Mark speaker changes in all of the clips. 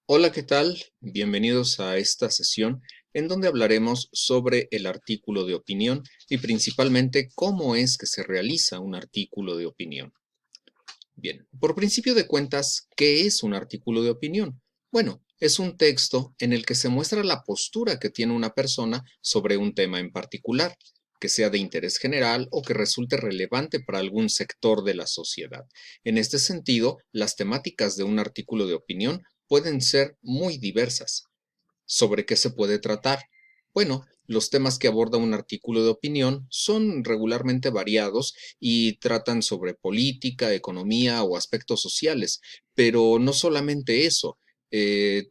Speaker 1: Hola, ¿qué tal? Bienvenidos a esta sesión en donde hablaremos sobre el artículo de opinión y principalmente cómo es que se realiza un artículo de opinión. Bien, por principio de cuentas, ¿qué es un artículo de opinión? Bueno, es un texto en el que se muestra la postura que tiene una persona sobre un tema en particular, que sea de interés general o que resulte relevante para algún sector de la sociedad. En este sentido, las temáticas de un artículo de opinión pueden ser muy diversas. ¿Sobre qué se puede tratar? Bueno, los temas que aborda un artículo de opinión son regularmente variados y tratan sobre política, economía o aspectos sociales, pero no solamente eso.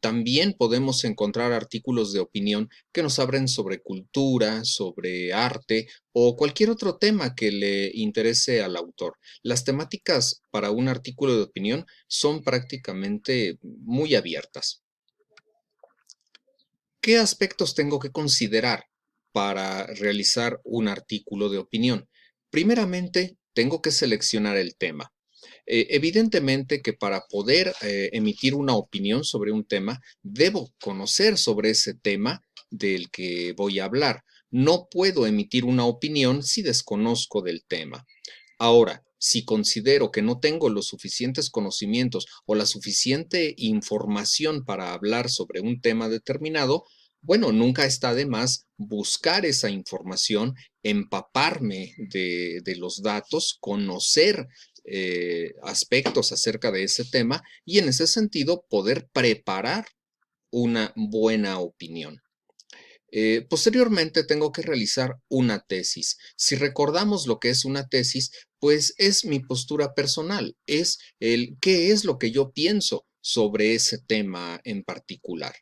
Speaker 1: También podemos encontrar artículos de opinión que nos hablen sobre cultura, sobre arte o cualquier otro tema que le interese al autor. Las temáticas para un artículo de opinión son prácticamente muy abiertas. ¿Qué aspectos tengo que considerar para realizar un artículo de opinión? Primeramente, tengo que seleccionar el tema. Evidentemente que para poder emitir una opinión sobre un tema, debo conocer sobre ese tema del que voy a hablar. No puedo emitir una opinión si desconozco del tema. Ahora, si considero que no tengo los suficientes conocimientos o la suficiente información para hablar sobre un tema determinado, bueno, nunca está de más buscar esa información, empaparme de los datos, conocer aspectos acerca de ese tema y en ese sentido poder preparar una buena opinión. Posteriormente tengo que realizar una tesis. Si recordamos lo que es una tesis, pues es mi postura personal, es el qué es lo que yo pienso sobre ese tema en particular.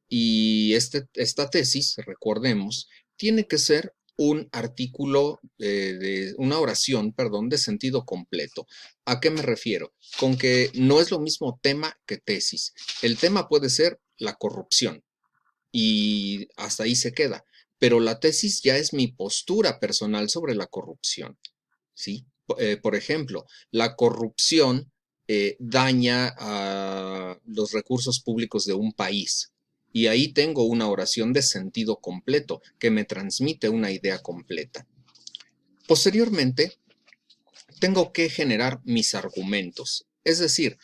Speaker 1: Y esta tesis, recordemos, tiene que ser un artículo, de una oración, perdón, de sentido completo. ¿A qué me refiero? Con que no es lo mismo tema que tesis. El tema puede ser la corrupción y hasta ahí se queda. Pero la tesis ya es mi postura personal sobre la corrupción, ¿sí? Por ejemplo, la corrupción daña a los recursos públicos de un país. Y ahí tengo una oración de sentido completo que me transmite una idea completa. Posteriormente, tengo que generar mis argumentos. Es decir,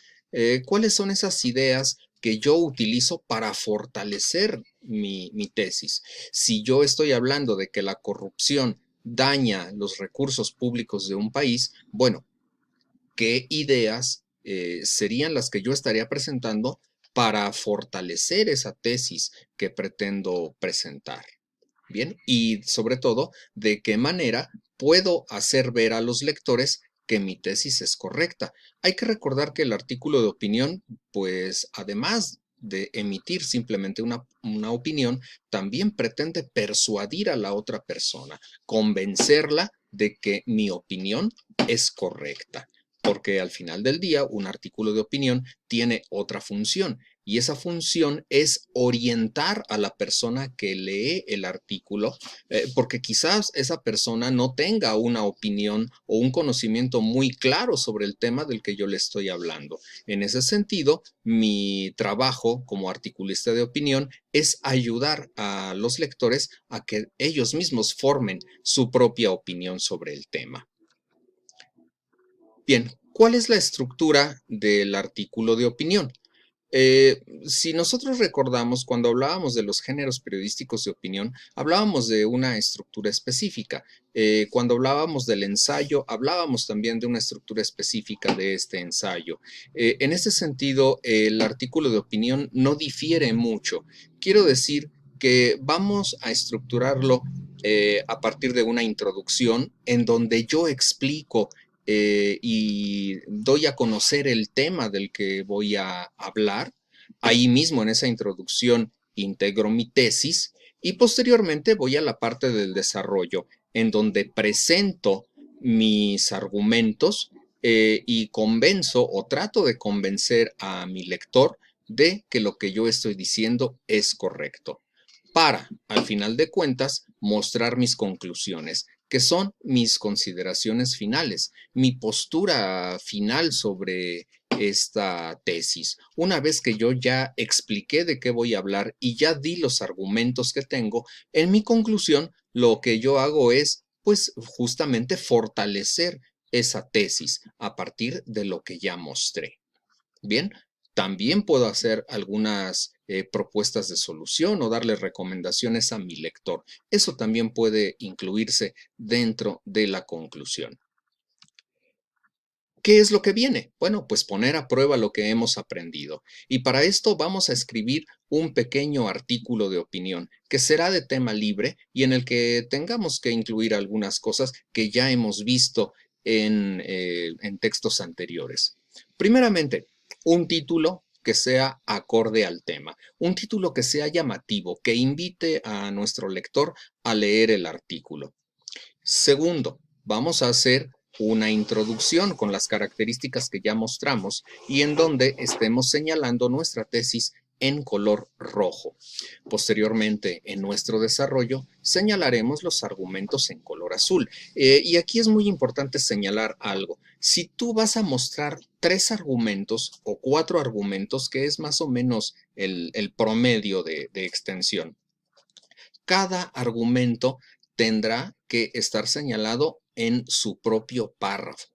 Speaker 1: cuáles son esas ideas que yo utilizo para fortalecer mi tesis. Si yo estoy hablando de que la corrupción daña los recursos públicos de un país, bueno, ¿qué ideas serían las que yo estaría presentando para fortalecer esa tesis que pretendo presentar? Bien, y sobre todo, ¿de qué manera puedo hacer ver a los lectores que mi tesis es correcta? Hay que recordar que el artículo de opinión, pues además de emitir simplemente una opinión, también pretende persuadir a la otra persona, convencerla de que mi opinión es correcta. Porque al final del día, un artículo de opinión tiene otra función y esa función es orientar a la persona que lee el artículo, porque quizás esa persona no tenga una opinión o un conocimiento muy claro sobre el tema del que yo le estoy hablando. En ese sentido, mi trabajo como articulista de opinión es ayudar a los lectores a que ellos mismos formen su propia opinión sobre el tema. Bien, ¿cuál es la estructura del artículo de opinión? Si nosotros recordamos, cuando hablábamos de los géneros periodísticos de opinión, hablábamos de una estructura específica. Cuando hablábamos del ensayo, hablábamos también de una estructura específica de este ensayo. En ese sentido, el artículo de opinión no difiere mucho. Quiero decir que vamos a estructurarlo a partir de una introducción en donde yo explico y doy a conocer el tema del que voy a hablar. Ahí mismo en esa introducción integro mi tesis y posteriormente voy a la parte del desarrollo en donde presento mis argumentos y convenzo o trato de convencer a mi lector de que lo que yo estoy diciendo es correcto para, al final de cuentas, mostrar mis conclusiones, que son mis consideraciones finales, mi postura final sobre esta tesis. Una vez que yo ya expliqué de qué voy a hablar y ya di los argumentos que tengo, en mi conclusión lo que yo hago es, pues, justamente fortalecer esa tesis a partir de lo que ya mostré. Bien, también puedo hacer algunas propuestas de solución o darle recomendaciones a mi lector. Eso también puede incluirse dentro de la conclusión. ¿Qué es lo que viene? Bueno, pues poner a prueba lo que hemos aprendido. Y para esto vamos a escribir un pequeño artículo de opinión que será de tema libre y en el que tengamos que incluir algunas cosas que ya hemos visto en textos anteriores. Primeramente, un título que sea acorde al tema, un título que sea llamativo, que invite a nuestro lector a leer el artículo. Segundo, vamos a hacer una introducción con las características que ya mostramos y en donde estemos señalando nuestra tesis en color rojo. Posteriormente, en nuestro desarrollo, señalaremos los argumentos en color azul. Y aquí es muy importante señalar algo. Si tú vas a mostrar 3 argumentos o 4 argumentos, que es más o menos el promedio de extensión, cada argumento tendrá que estar señalado en su propio párrafo.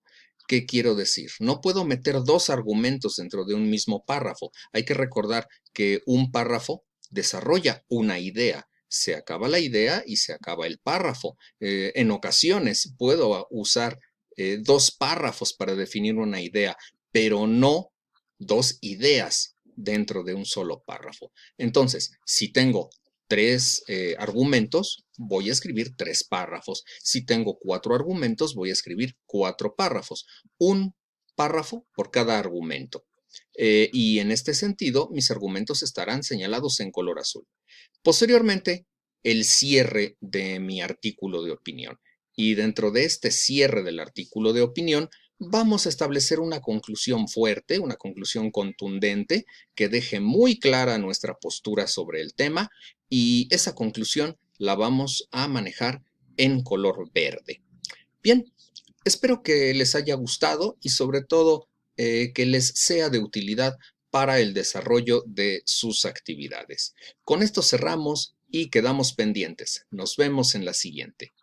Speaker 1: ¿Qué quiero decir? No puedo meter 2 argumentos dentro de un mismo párrafo. Hay que recordar que un párrafo desarrolla una idea. Se acaba la idea y se acaba el párrafo. En ocasiones puedo usar 2 párrafos para definir una idea, pero no 2 ideas dentro de un solo párrafo. Entonces, si tengo 3 argumentos, voy a escribir 3 párrafos. Si tengo 4 argumentos, voy a escribir 4 párrafos. Un párrafo por cada argumento. Y en este sentido, mis argumentos estarán señalados en color azul. Posteriormente, el cierre de mi artículo de opinión. Y dentro de este cierre del artículo de opinión, vamos a establecer una conclusión fuerte, una conclusión contundente que deje muy clara nuestra postura sobre el tema y esa conclusión la vamos a manejar en color verde. Bien, espero que les haya gustado y sobre todo que les sea de utilidad para el desarrollo de sus actividades. Con esto cerramos y quedamos pendientes. Nos vemos en la siguiente.